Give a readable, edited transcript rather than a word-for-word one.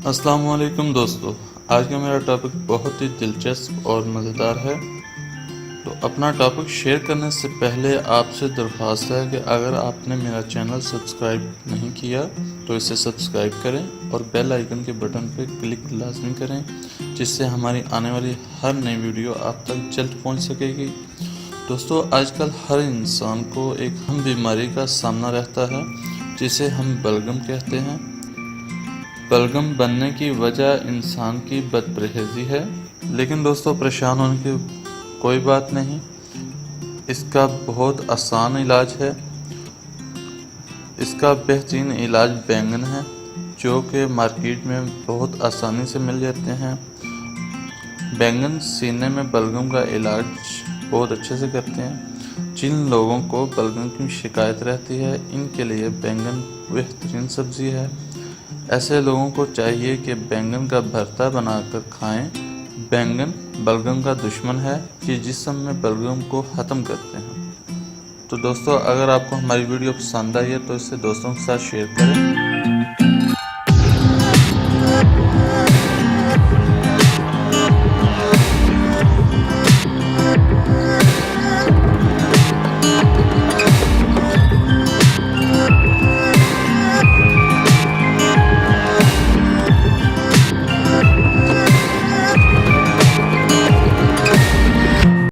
अस्सलाम वालेकुम दोस्तों। आज का मेरा टॉपिक बहुत ही दिलचस्प और मज़ेदार है। तो अपना टॉपिक शेयर करने से पहले आपसे दरख्वास्त है कि अगर आपने मेरा चैनल सब्सक्राइब नहीं किया तो इसे सब्सक्राइब करें और बेल आइकन के बटन पर क्लिक लाजमी करें, जिससे हमारी आने वाली हर नई वीडियो आप तक जल्द पहुंच सकेगी। दोस्तों, आजकल हर इंसान को एक अहम बीमारी का सामना रहता है जिसे हम बलगम कहते हैं। बलगम बनने की वजह इंसान की बदपरहेज़ी है, लेकिन दोस्तों परेशान होने की कोई बात नहीं। इसका बहुत आसान इलाज है। इसका बेहतरीन इलाज बैंगन है, जो कि मार्केट में बहुत आसानी से मिल जाते हैं। बैंगन सीने में बलगम का इलाज बहुत अच्छे से करते हैं। जिन लोगों को बलगम की शिकायत रहती है, इनके लिए बैंगन बेहतरीन सब्ज़ी है। ऐसे लोगों को चाहिए कि बैंगन का भरता बनाकर खाएं। बैंगन बलगम का दुश्मन है, ये जिस्म में बलगम को ख़त्म करते हैं। तो दोस्तों, अगर आपको हमारी वीडियो पसंद आई है तो इसे दोस्तों के साथ शेयर करें।